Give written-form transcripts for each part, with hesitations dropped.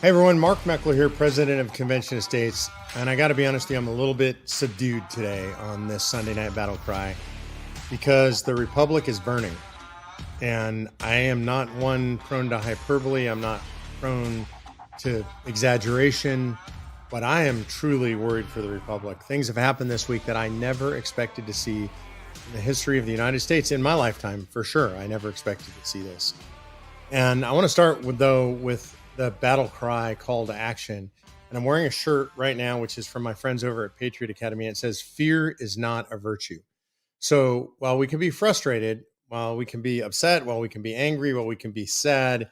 Hey everyone, Mark Meckler here, president of Convention Estates. And I got to be honest with you, I'm a little bit subdued today on this Sunday night BattleCry because the Republic is burning. And I am not one prone to hyperbole. I'm not prone to exaggeration, but I am truly worried for the Republic. Things have happened this week that I never expected to see in the history of the United States in my lifetime, for sure. I never expected to see this. And I want to start with the battle cry call to action. And I'm wearing a shirt right now, which is from my friends over at Patriot Academy. It says, "Fear is not a virtue." So while we can be frustrated, while we can be upset, while we can be angry, while we can be sad,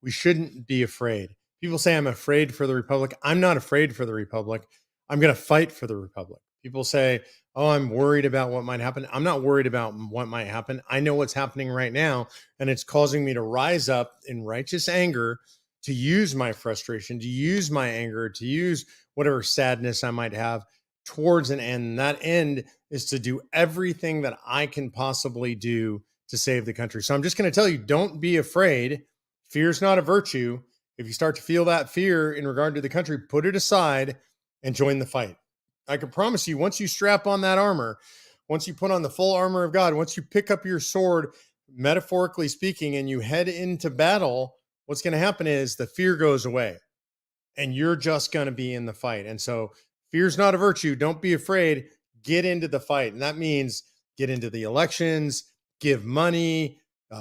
we shouldn't be afraid. People say I'm afraid for the Republic. I'm not afraid for the Republic. I'm going to fight for the Republic. People say, "Oh, I'm worried about what might happen." I'm not worried about what might happen. I know what's happening right now, and it's causing me to rise up in righteous anger, to use my frustration, to use my anger, to use whatever sadness I might have towards an end. And that end is to do everything that I can possibly do to save the country. So I'm just going to tell you, don't be afraid. Fear is not a virtue. If you start to feel that fear in regard to the country, put it aside and join the fight. I can promise you, once you strap on that armor, once you put on the full armor of God, once you pick up your sword, metaphorically speaking, and you head into battle, what's going to happen is the fear goes away and you're just going to be in the fight. And so fear's not a virtue. Don't be afraid. Get into the fight. And that means get into the elections, give money,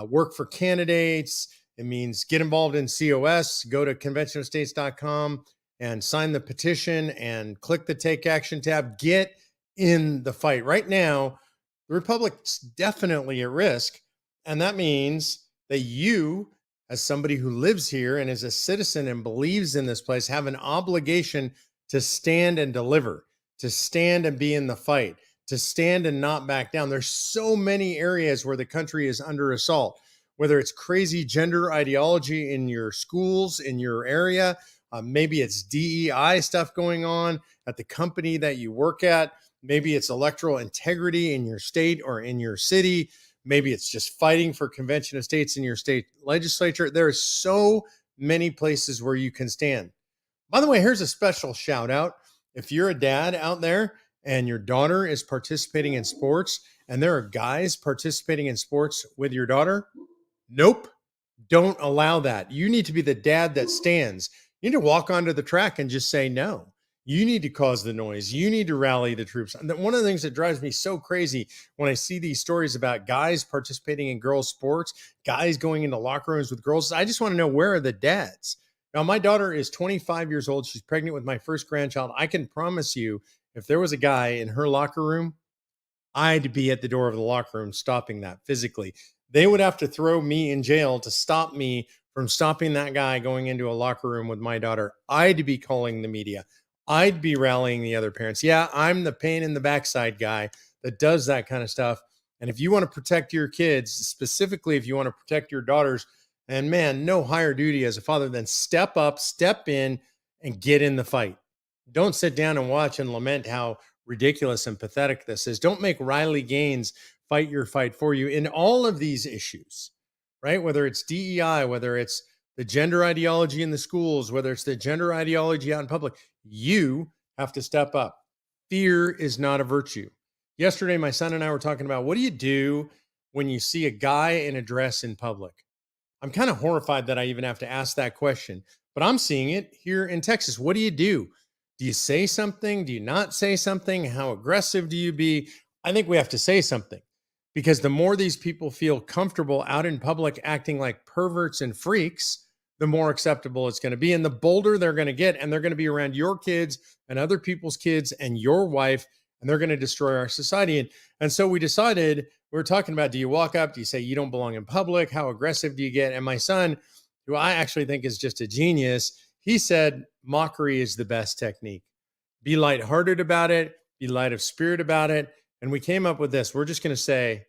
work for candidates. It means get involved in COS, go to conventionofstates.com and sign the petition and click the take action tab. Get in the fight. Right now, the Republic's definitely at risk. And that means that you, as somebody who lives here and is a citizen and believes in this place, have an obligation to stand and deliver, to stand and be in the fight, to stand and not back down. There's so many areas where the country is under assault, whether it's crazy gender ideology in your schools, in your area, maybe it's DEI stuff going on at the company that you work at, maybe it's electoral integrity in your state or in your city. Maybe it's just fighting for convention of states in your state legislature. There are so many places where you can stand. By the way, here's a special shout out. If you're a dad out there and your daughter is participating in sports and there are guys participating in sports with your daughter, nope, don't allow that. You need to be the dad that stands. You need to walk onto the track and just say no. You need to cause the noise. You need to rally the troops. And one of the things that drives me so crazy when I see these stories about guys participating in girls' sports, guys going into locker rooms with girls, I just want to know, where are the dads? Now, my daughter is 25 years old. She's pregnant with my first grandchild. I can promise you, if there was a guy in her locker room, I'd be at the door of the locker room stopping that physically. They would have to throw me in jail to stop me from stopping that guy going into a locker room with my daughter. I'd be calling the media. I'd be rallying the other parents. Yeah, I'm the pain in the backside guy that does that kind of stuff. And if you want to protect your kids, specifically if you want to protect your daughters, and man, no higher duty as a father than step up, step in, and get in the fight. Don't sit down and watch and lament how ridiculous and pathetic this is. Don't make Riley Gaines fight your fight for you in all of these issues, right? Whether it's DEI, whether it's the gender ideology in the schools, whether it's the gender ideology out in public, you have to step up. Fear is not a virtue. Yesterday, my son and I were talking about, what do you do when you see a guy in a dress in public? I'm kind of horrified that I even have to ask that question, but I'm seeing it here in Texas. What do you do? Do you say something? Do you not say something? How aggressive do you be? I think we have to say something, because the more these people feel comfortable out in public acting like perverts and freaks, the more acceptable it's going to be. And the bolder they're going to get, and they're going to be around your kids and other people's kids and your wife, and they're going to destroy our society. And so we decided, we were talking about, do you walk up? Do you say you don't belong in public? How aggressive do you get? And my son, who I actually think is just a genius, he said, mockery is the best technique. Be lighthearted about it. Be light of spirit about it. And we came up with this. We're just going to say,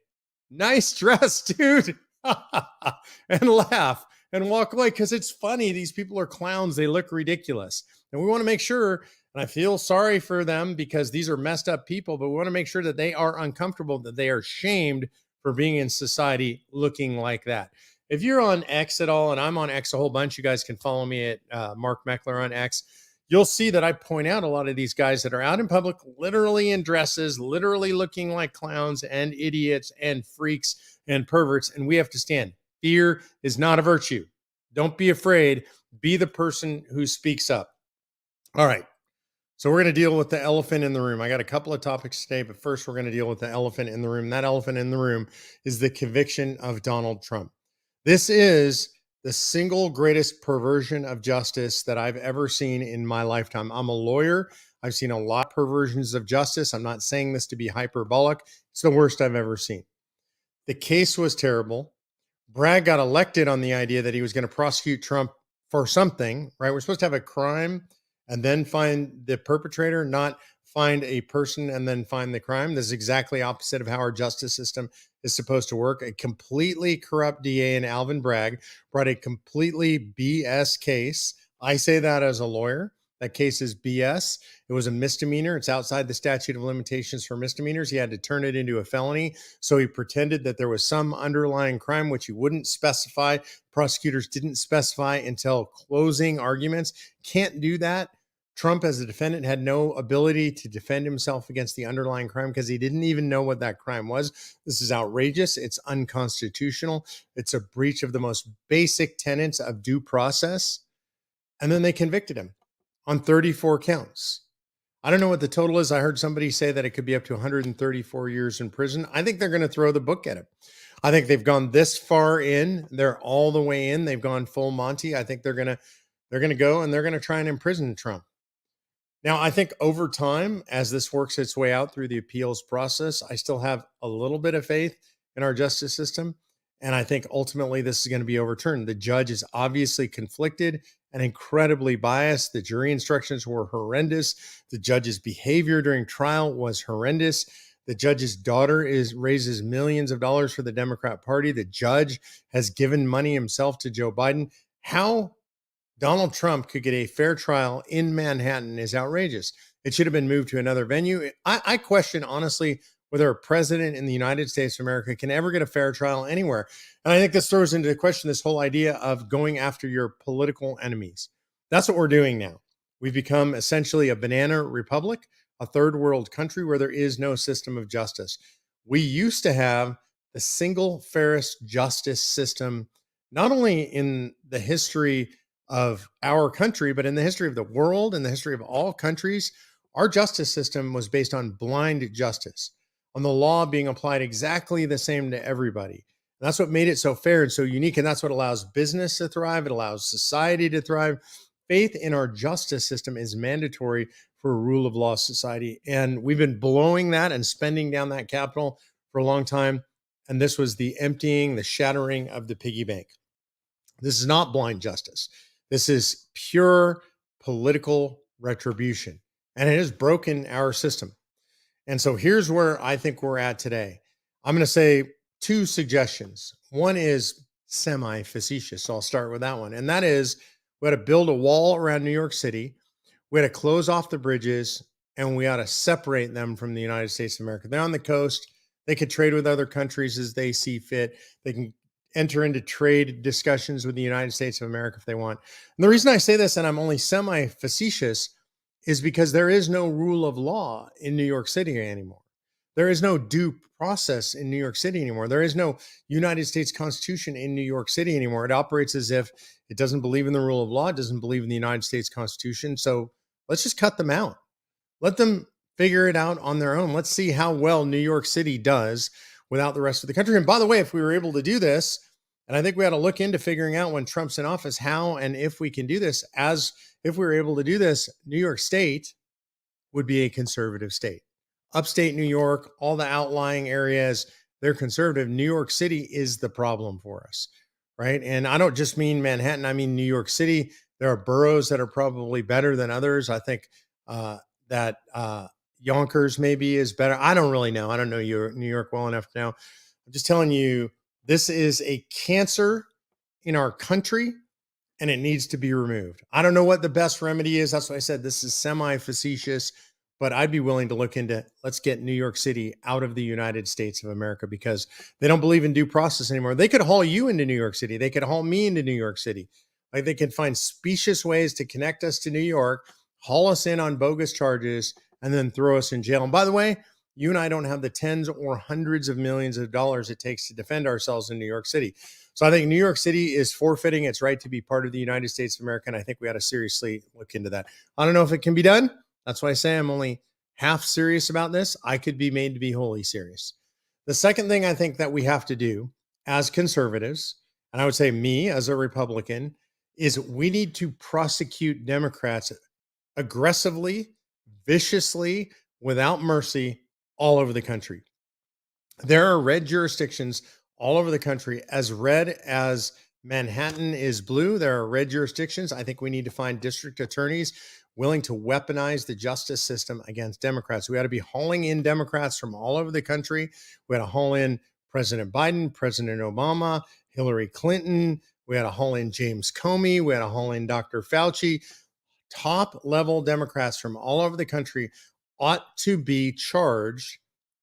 nice dress, dude, and laugh and walk away, because it's funny. These people are clowns. They look ridiculous. And we want to make sure, and I feel sorry for them because these are messed up people, but we want to make sure that they are uncomfortable, that they are shamed for being in society looking like that. If you're on X at all, and I'm on X a whole bunch, you guys can follow me at Mark Meckler on X. You'll see that I point out a lot of these guys that are out in public, literally in dresses, literally looking like clowns and idiots and freaks and perverts. And we have to stand. Fear is not a virtue. Don't be afraid. Be the person who speaks up. All right. So we're going to deal with the elephant in the room. I got a couple of topics today, but first we're going to deal with the elephant in the room. That elephant in the room is the conviction of Donald Trump. This is the single greatest perversion of justice that I've ever seen in my lifetime. I'm a lawyer. I've seen a lot of perversions of justice. I'm not saying this to be hyperbolic. It's the worst I've ever seen. The case was terrible. Bragg got elected on the idea that he was going to prosecute Trump for something, right? We're supposed to have a crime and then find the perpetrator, not find a person and then find the crime. This is exactly opposite of how our justice system is supposed to work. A completely corrupt DA in Alvin Bragg brought a completely BS case. I say that as a lawyer. That case is BS. It was a misdemeanor. It's outside the statute of limitations for misdemeanors. He had to turn it into a felony. So he pretended that there was some underlying crime, which he wouldn't specify. Prosecutors didn't specify until closing arguments. Can't do that. Trump, as a defendant, had no ability to defend himself against the underlying crime because he didn't even know what that crime was. This is outrageous. It's unconstitutional. It's a breach of the most basic tenets of due process. And then they convicted him on 34 counts. I don't know what the total is. I heard somebody say that it could be up to 134 years in prison. I think they're going to throw the book at him. I think they've gone this far in. They're all the way in. They've gone full Monty. I think they're going to go and they're going to try and imprison Trump. Now, I think over time, as this works its way out through the appeals process, I still have a little bit of faith in our justice system. And I think ultimately this is going to be overturned. The judge is obviously conflicted and incredibly biased. The jury instructions were horrendous. The judge's behavior during trial was horrendous. The judge's daughter raises millions of dollars for the Democrat Party. The judge has given money himself to Joe Biden. How Donald Trump could get a fair trial in Manhattan is outrageous. It should have been moved to another venue. I question, honestly, whether a president in the United States of America can ever get a fair trial anywhere. And I think this throws into question this whole idea of going after your political enemies. That's what we're doing now. We've become essentially a banana republic, a third world country where there is no system of justice. We used to have the single fairest justice system, not only in the history of our country, but in the history of the world, in the history of all countries. Our justice system was based on blind justice, on the law being applied exactly the same to everybody. And that's what made it so fair and so unique. And that's what allows business to thrive. It allows society to thrive. Faith in our justice system is mandatory for a rule of law society. And we've been blowing that and spending down that capital for a long time. And this was the emptying, the shattering of the piggy bank. This is not blind justice. This is pure political retribution, and it has broken our system. And so here's where I think we're at today. I'm going to say two suggestions. One is semi-facetious, so I'll start with that one. And that is we had to build a wall around New York City. We had to close off the bridges, and we ought to separate them from the United States of America. They're on the coast. They could trade with other countries as they see fit. They can enter into trade discussions with the United States of America if they want. And the reason I say this, and I'm only semi-facetious, is because there is no rule of law in New York City anymore. There is no due process in New York City anymore. There is no United States Constitution in New York City anymore. It operates as if it doesn't believe in the rule of law. It doesn't believe in the United States Constitution. So let's just cut them out. Let them figure it out on their own. Let's see how well New York City does without the rest of the country. And by the way, if we were able to do this, and I think we ought to look into figuring out when Trump's in office, how and if we can do this, as if we were able to do this, New York State would be a conservative state. Upstate New York, all the outlying areas, they're conservative. New York City is the problem for us, right? And I don't just mean Manhattan, I mean New York City. There are boroughs that are probably better than others. I think that Yonkers maybe is better. I don't really know. I don't know New York well enough now. I'm just telling you, this is a cancer in our country and it needs to be removed. I don't know what the best remedy is. That's why I said this is semi-facetious, but I'd be willing to look into, let's get New York City out of the United States of America, because they don't believe in due process anymore. They could haul you into New York City. They could haul me into New York City. Like, they can find specious ways to connect us to New York, haul us in on bogus charges, and then throw us in jail. And by the way, you and I don't have the tens or hundreds of millions of dollars it takes to defend ourselves in New York City. So I think New York City is forfeiting its right to be part of the United States of America. And I think we ought to seriously look into that. I don't know if it can be done. That's why I say I'm only half serious about this. I could be made to be wholly serious. The second thing I think that we have to do as conservatives, and I would say me as a Republican, is we need to prosecute Democrats aggressively, viciously, without mercy all over the country. There are red jurisdictions all over the country, as red as Manhattan is blue. There are red jurisdictions. I think we need to find district attorneys willing to weaponize the justice system against Democrats. We ought to be hauling in Democrats from all over the country. We ought to haul in President Biden, President Obama, Hillary Clinton. We ought to haul in James Comey. We ought to haul in Dr. Fauci. Top level Democrats from all over the country ought to be charged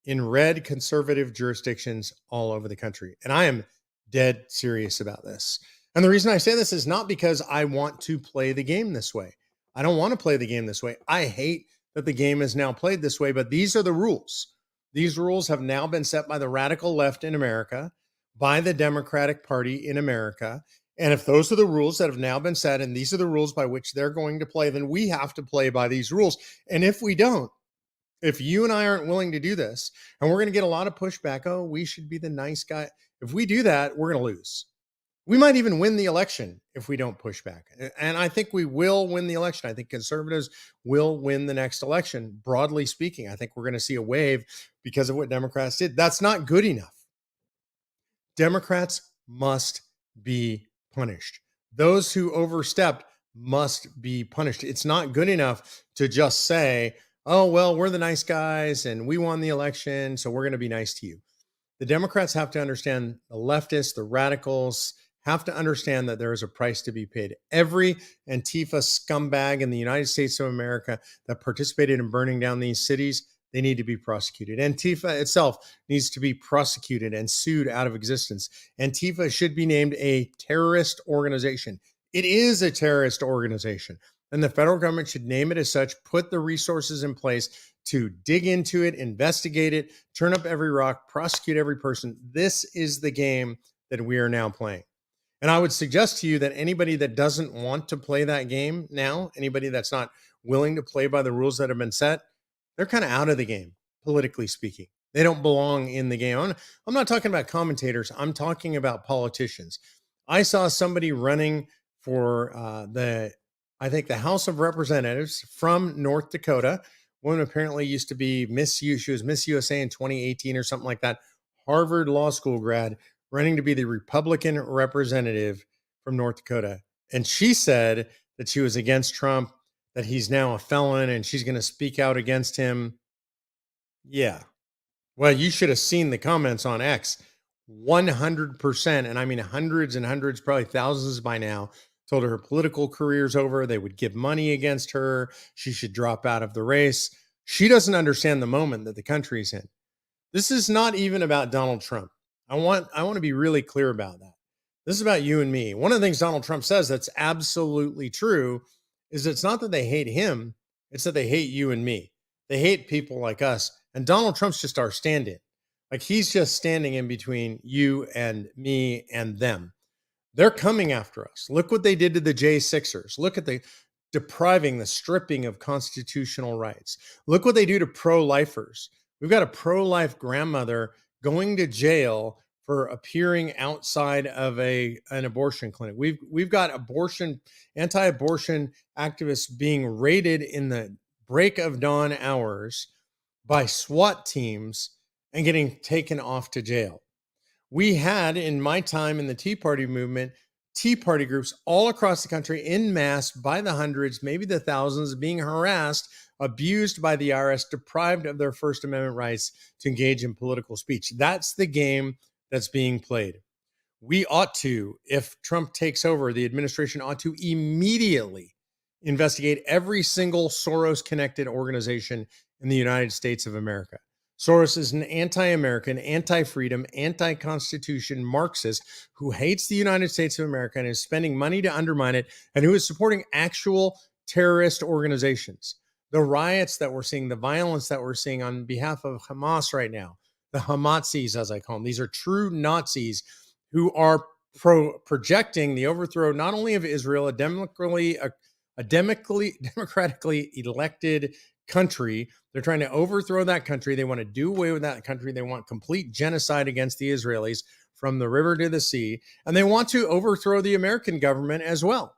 in red conservative jurisdictions all over the country. And I am dead serious about this. And the reason I say this is not because I want to play the game this way. I don't want to play the game this way. I hate that the game is now played this way, but these are the rules. These rules have now been set by the radical left in America, by the Democratic Party in America. And if those are the rules that have now been set, and these are the rules by which they're going to play, then we have to play by these rules. And if we don't, if you and I aren't willing to do this, and we're going to get a lot of pushback, oh, we should be the nice guy. If we do that, we're going to lose. We might even win the election if we don't push back. And I think we will win the election. I think conservatives will win the next election, broadly speaking. I think we're going to see a wave because of what Democrats did. That's not good enough. Democrats must be punished. Those who overstepped must be punished. It's not good enough to just say, oh, well, we're the nice guys and we won the election, so we're going to be nice to you. The Democrats have to understand, the leftists, the radicals have to understand that there is a price to be paid. Every Antifa scumbag in the United States of America that participated in burning down these cities, they need to be prosecuted. Antifa itself needs to be prosecuted and sued out of existence. Antifa should be named a terrorist organization. It is a terrorist organization, and the federal government should name it as such, put the resources in place to dig into it, investigate it, turn up every rock, prosecute every person. This is the game that we are now playing. And I would suggest to you that anybody that doesn't want to play that game now, anybody that's not willing to play by the rules that have been set, they're kind of out of the game, politically speaking. They don't belong in the game. I'm not talking about commentators. I'm talking about politicians. I saw somebody running for I think the House of Representatives from North Dakota. Woman apparently used to be Miss U. She was Miss USA in 2018 or something like that. Harvard Law School grad, running to be the Republican representative from North Dakota. And she said that she was against Trump, that he's now a felon, and she's going to speak out against him. Yeah. Well, you should have seen the comments on X. 100%, and I mean hundreds and hundreds, probably thousands by now, told her political career's over. They would give money against her. She should drop out of the race. She doesn't understand the moment that the country's in. This is not even about Donald Trump. I want to be really clear about that. This is about you and me. One of the things Donald Trump says that's absolutely true is it's not that they hate him, it's that they hate you and me. They hate people like us. And Donald Trump's just our stand-in. Like, he's just standing in between you and me and them. They're coming after us. Look what they did to the J6ers. Look at the stripping of constitutional rights. Look what they do to pro-lifers. We've got a pro-life grandmother going to jail for appearing outside of an abortion clinic. We've got anti-abortion activists being raided in the break of dawn hours by SWAT teams and getting taken off to jail. We had, in my time in the Tea Party movement, Tea Party groups all across the country en masse by the hundreds, maybe the thousands, being harassed, abused by the IRS, deprived of their First Amendment rights to engage in political speech. That's the game that's being played. We ought to, if Trump takes over, the administration ought to immediately investigate every single Soros-connected organization in the United States of America. Soros is an anti American, anti freedom, anti Constitution Marxist who hates the United States of America and is spending money to undermine it, and who is supporting actual terrorist organizations. The riots that we're seeing, the violence that we're seeing on behalf of Hamas right now, the Hamazis, as I call them, these are true Nazis who are projecting the overthrow not only of Israel, a democratically elected country. They're trying to overthrow that country. They want to do away with that country. They want complete genocide against the Israelis from the river to the sea. And they want to overthrow the American government as well.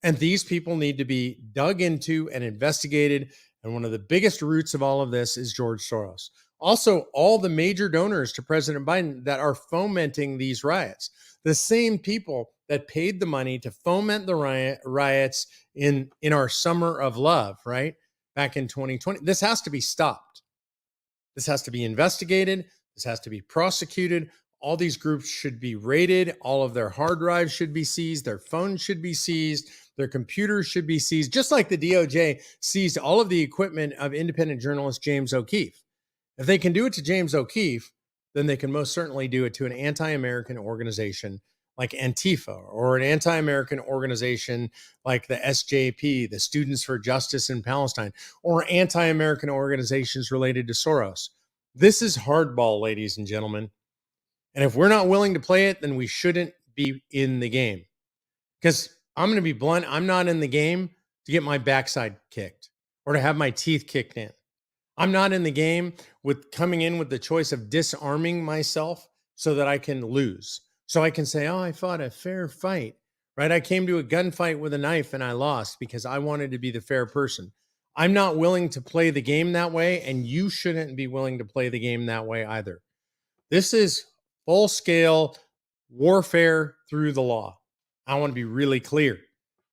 And these people need to be dug into and investigated. And one of the biggest roots of all of this is George Soros. Also, all the major donors to President Biden that are fomenting these riots, the same people that paid the money to foment the riots in our summer of love, right? Back in 2020. This has to be stopped. This has to be investigated. This has to be prosecuted. All these groups should be raided. All of their hard drives should be seized. Their phones should be seized. Their computers should be seized, just like the DOJ seized all of the equipment of independent journalist James O'Keefe. If they can do it to James O'Keefe, then they can most certainly do it to an anti-American organization like Antifa, or an anti-American organization like the SJP, the Students for Justice in Palestine, or anti-American organizations related to Soros. This is hardball, ladies and gentlemen. And if we're not willing to play it, then we shouldn't be in the game. Because I'm going to be blunt, I'm not in the game to get my backside kicked or to have my teeth kicked in. I'm not in the game with coming in with the choice of disarming myself so that I can lose. So I can say, oh, I fought a fair fight, right? I came to a gunfight with a knife and I lost because I wanted to be the fair person. I'm not willing to play the game that way, and you shouldn't be willing to play the game that way either. This is full-scale warfare through the law. I want to be really clear.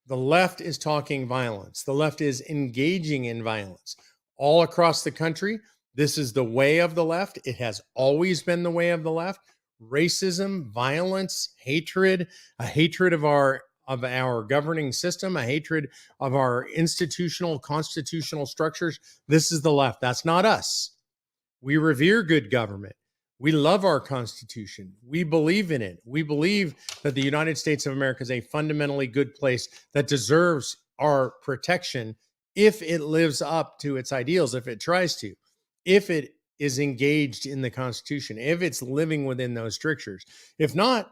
The left is talking violence. The left is engaging in violence all across the country. This is the way of the left. It has always been the way of the left. Racism, violence, hatred, a hatred of our governing system, a hatred of our institutional, constitutional structures. This is the left. That's not us. We revere good government. We love our Constitution. We believe in it. We believe that the United States of America is a fundamentally good place that deserves our protection if it lives up to its ideals, if it tries to, if it is engaged in the Constitution, if it's living within those strictures. If not,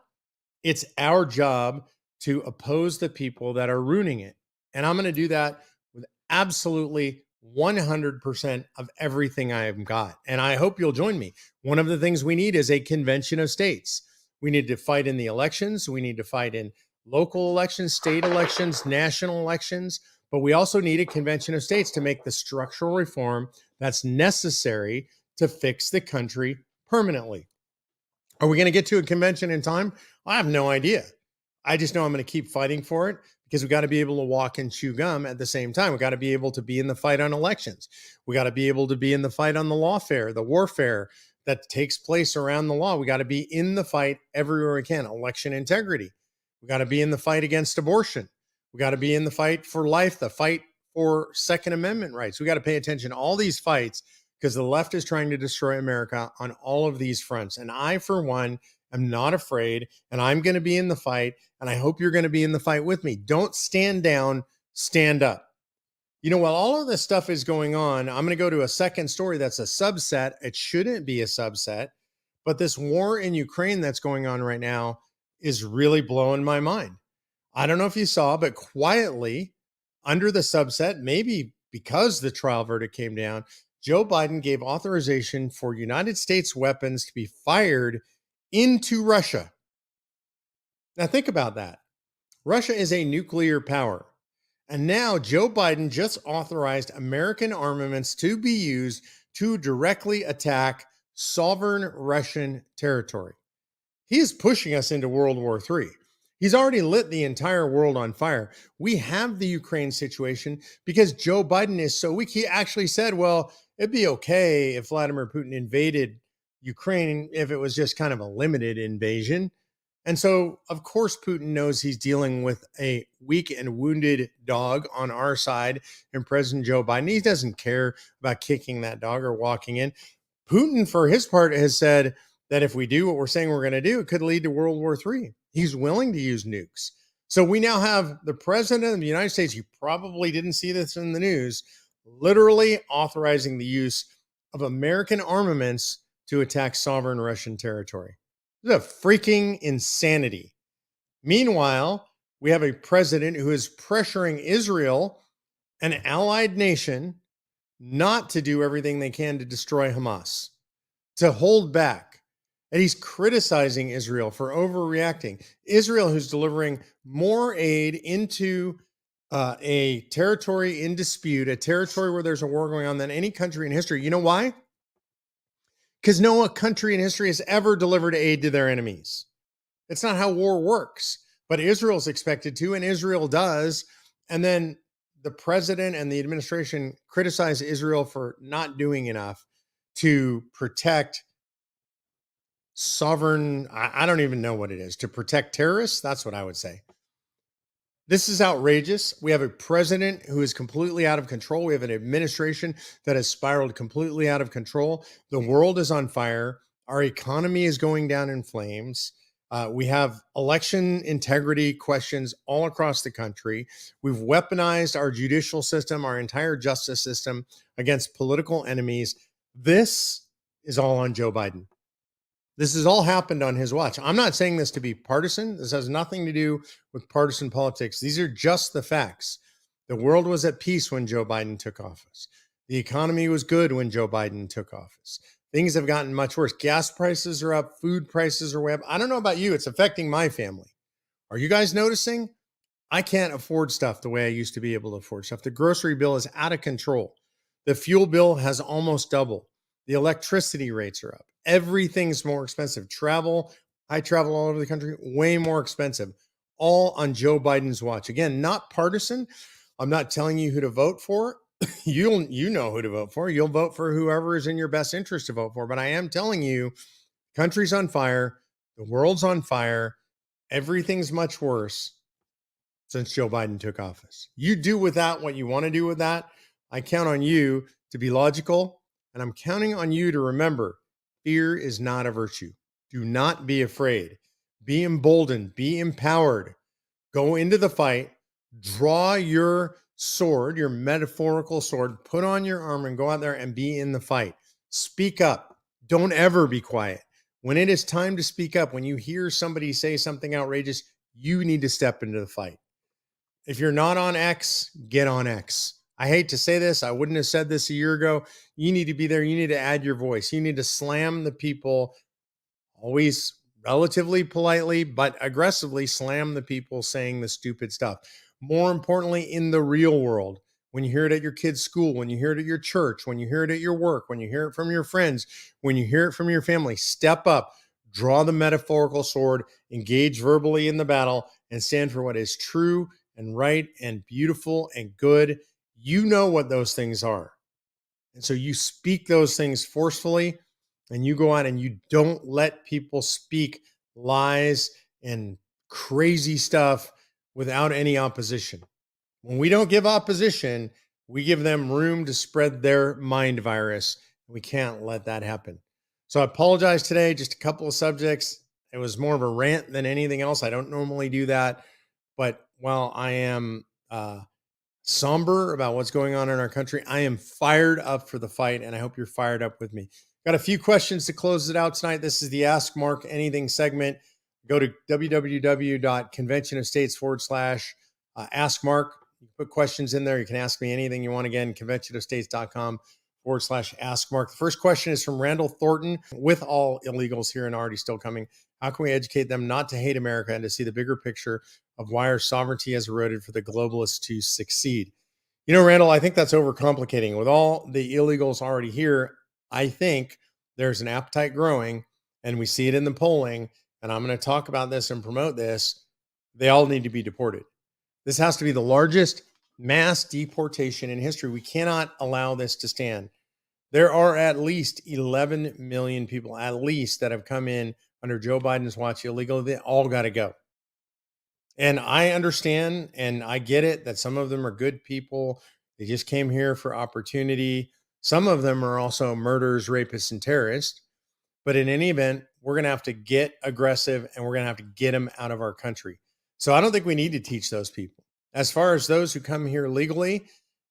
it's our job to oppose the people that are ruining it. And I'm going to do that with absolutely 100% of everything I have got. And I hope you'll join me. One of the things we need is a convention of states. We need to fight in the elections. We need to fight in local elections, state elections, national elections. But we also need a convention of states to make the structural reform that's necessary to fix the country permanently. Are we going to get to a convention in time? I have no idea. I just know I'm going to keep fighting for it, because we got to be able to walk and chew gum at the same time. We got to be able to be in the fight on elections. We got to be able to be in the fight on the lawfare, the warfare that takes place around the law. We got to be in the fight everywhere we can. Election integrity. We got to be in the fight against abortion. We got to be in the fight for life, the fight for Second Amendment rights. We got to pay attention to all these fights, because the left is trying to destroy America on all of these fronts. And I, for one, am not afraid, and I'm going to be in the fight, and I hope you're going to be in the fight with me. Don't stand down, stand up. You know, while all of this stuff is going on, I'm going to go to a second story that's a subset. It shouldn't be a subset, but this war in Ukraine that's going on right now is really blowing my mind. I don't know if you saw, but quietly under the subset, maybe because the trial verdict came down, Joe Biden gave authorization for United States weapons to be fired into Russia. Now think about that. Russia is a nuclear power. And now Joe Biden just authorized American armaments to be used to directly attack sovereign Russian territory. He is pushing us into World War III. He's already lit the entire world on fire. We have the Ukraine situation because Joe Biden is so weak. He actually said, well, it'd be okay if Vladimir Putin invaded Ukraine if it was just kind of a limited invasion. And so, of course, Putin knows he's dealing with a weak and wounded dog on our side in President Joe Biden. He doesn't care about kicking that dog or walking in. Putin, for his part, has said that if we do what we're saying we're going to do, it could lead to World War III. He's willing to use nukes. So we now have the president of the United States, you probably didn't see this in the news, literally authorizing the use of American armaments to attack sovereign Russian territory. This is a freaking insanity. Meanwhile, we have a president who is pressuring Israel, an allied nation, not to do everything they can to destroy Hamas, to hold back. And he's criticizing Israel for overreacting. Israel, who's delivering more aid into a territory in dispute, a territory where there's a war going on, than any country in history. You know why? Because no country in history has ever delivered aid to their enemies. It's not how war works. But Israel's expected to, and Israel does. And then the president and the administration criticize Israel for not doing enough to protect sovereign, I don't even know what it is, to protect terrorists. That's what I would say. This is outrageous. We have a president who is completely out of control. We have an administration that has spiraled completely out of control. The world is on fire. Our economy is going down in flames. We have election integrity questions all across the country. We've weaponized our judicial system, our entire justice system against political enemies. This is all on Joe Biden. This has all happened on his watch. I'm not saying this to be partisan. This has nothing to do with partisan politics. These are just the facts. The world was at peace when Joe Biden took office. The economy was good when Joe Biden took office. Things have gotten much worse. Gas prices are up. Food prices are way up. I don't know about you. It's affecting my family. Are you guys noticing? I can't afford stuff the way I used to be able to afford stuff. The grocery bill is out of control. The fuel bill has almost doubled. The electricity rates are up. Everything's more expensive. Travel, I travel all over the country, way more expensive. All on Joe Biden's watch. Again, not partisan. I'm not telling you who to vote for. You know who to vote for. You'll vote for whoever is in your best interest to vote for. But I am telling you, country's on fire. The world's on fire. Everything's much worse since Joe Biden took office. You do with that what you want to do with that. I count on you to be logical, and I'm counting on you to remember fear is not a virtue. Do not be afraid. Be emboldened. Be empowered. Go into the fight. Draw your sword, your metaphorical sword, put on your armor and go out there and be in the fight. Speak up. Don't ever be quiet. When it is time to speak up, when you hear somebody say something outrageous, you need to step into the fight. If you're not on X, get on X. I hate to say this. I wouldn't have said this a year ago. You need to be there. You need to add your voice. You need to slam the people, always relatively politely, but aggressively slam the people saying the stupid stuff. More importantly, in the real world, when you hear it at your kid's school, when you hear it at your church, when you hear it at your work, when you hear it from your friends, when you hear it from your family, step up, draw the metaphorical sword, engage verbally in the battle, and stand for what is true and right and beautiful and good. You know what those things are. And so you speak those things forcefully, and you go out and you don't let people speak lies and crazy stuff without any opposition. When we don't give opposition, we give them room to spread their mind virus. We can't let that happen. So I apologize today, just a couple of subjects. It was more of a rant than anything else. I don't normally do that. But while I am somber about what's going on in our country, I am fired up for the fight, and I hope you're fired up with me. Got a few questions to close it out tonight. This is the Ask Mark Anything segment. Go to www.conventionofstates.com/Ask Mark. You can put questions in there. You can ask me anything you want. Again, conventionofstates.com/Ask Mark. The first question is from Randall Thornton. With all illegals here and already still coming, how can we educate them not to hate America and to see the bigger picture of why our sovereignty has eroded for the globalists to succeed? You know, Randall, I think that's overcomplicating. With all the illegals already here, I think there's an appetite growing, and we see it in the polling, and I'm going to talk about this and promote this. They all need to be deported. This has to be the largest mass deportation in history. We cannot allow this to stand. There are at least 11 million people, at least, that have come in under Joe Biden's watch illegal, they all got to go. And I understand and I get it that some of them are good people. They just came here for opportunity. Some of them are also murderers, rapists, and terrorists. But in any event, we're going to have to get aggressive and we're going to have to get them out of our country. So I don't think we need to teach those people. As far as those who come here legally,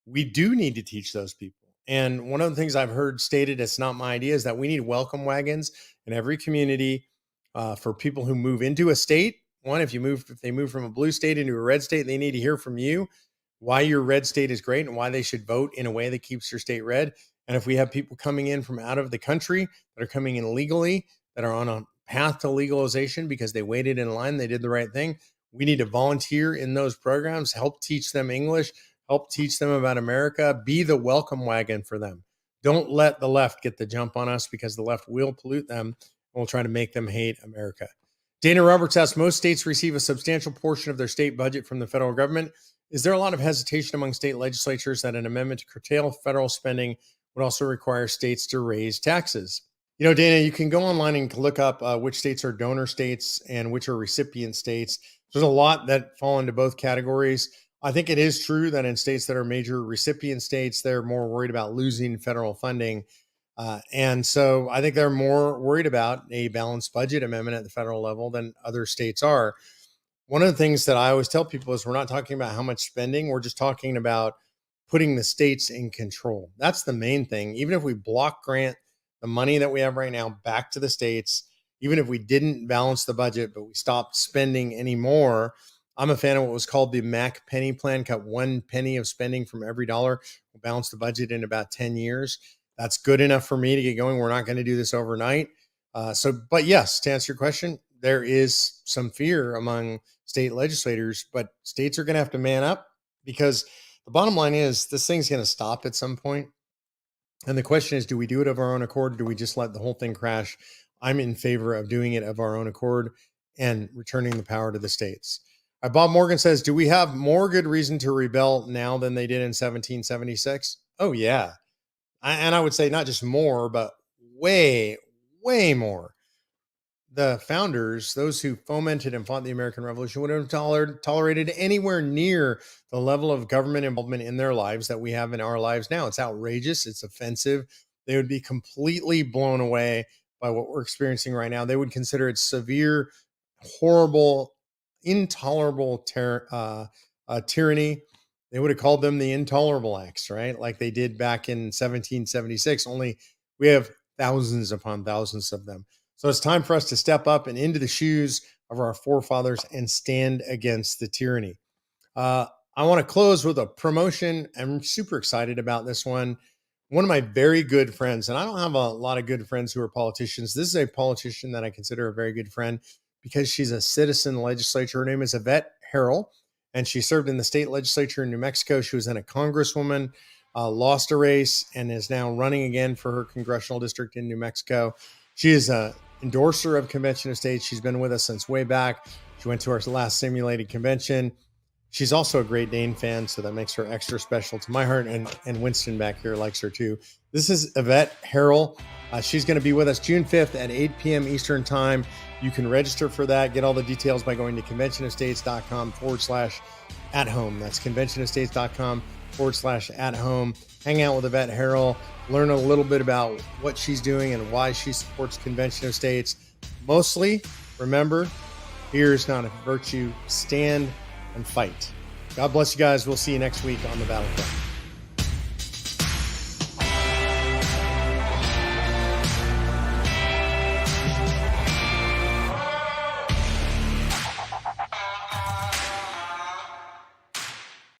we do need to teach those people. And one of the things I've heard stated, it's not my idea, is that we need welcome wagons in every community for people who move into a state. One, if they move from a blue state into a red state, they need to hear from you why your red state is great and why they should vote in a way that keeps your state red. And if we have people coming in from out of the country that are coming in legally, that are on a path to legalization because they waited in line, they did the right thing, we need to volunteer in those programs, help teach them English, help teach them about America, be the welcome wagon for them. Don't let the left get the jump on us because the left will pollute them and will try to make them hate America. Dana Roberts asks, most states receive a substantial portion of their state budget from the federal government. Is there a lot of hesitation among state legislatures that an amendment to curtail federal spending would also require states to raise taxes? You know, Dana, you can go online and look up which states are donor states and which are recipient states. There's a lot that fall into both categories. I think it is true that in states that are major recipient states, they're more worried about losing federal funding. And so I think they're more worried about a balanced budget amendment at the federal level than other states are. One of the things that I always tell people is we're not talking about how much spending, we're just talking about putting the states in control. That's the main thing. Even if we block grant the money that we have right now back to the states, even if we didn't balance the budget, but we stopped spending anymore, I'm a fan of what was called the Mac Penny Plan, cut 1 penny of spending from every dollar, we'll balance the budget in about 10 years. That's good enough for me to get going. We're not going to do this overnight. But yes, to answer your question, there is some fear among state legislators, but states are going to have to man up because the bottom line is this thing's going to stop at some point. And the question is, do we do it of our own accord? Or do we just let the whole thing crash? I'm in favor of doing it of our own accord and returning the power to the states. Bob Morgan says, do we have more good reason to rebel now than they did in 1776? Oh, yeah. And I would say not just more, but way, way more. The founders, those who fomented and fought the American Revolution, would have tolerated anywhere near the level of government involvement in their lives that we have in our lives now. It's outrageous. It's offensive. They would be completely blown away by what we're experiencing right now. They would consider it severe, horrible, intolerable tyranny. They would have called them the Intolerable Acts, right? Like they did back in 1776, only we have thousands upon thousands of them. So it's time for us to step up and into the shoes of our forefathers and stand against the tyranny. I want to close with a promotion. I'm super excited about this one. One of my very good friends, and I don't have a lot of good friends who are politicians. This is a politician that I consider a very good friend because she's a citizen legislator. Her name is Yvette Harrell, and she served in the state legislature in New Mexico. She was then a congresswoman, lost a race, and is now running again for her congressional district in New Mexico. She is a endorser of Convention of States. She's been with us since way back. She went to our last simulated convention. She's also a Great Dane fan, so that makes her extra special to my heart, and Winston back here likes her too. This is Yvette Harrell. She's going to be with us June 5th at 8 p.m. Eastern Time. You can register for that. Get all the details by going to conventionofstates.com/at-home. That's conventionofstates.com/at-home. Hang out with Yvette Harrell. Learn a little bit about what she's doing and why she supports Convention of States. Mostly, remember, fear is not a virtue. Stand and fight. God bless you guys. We'll see you next week on the BattleCry.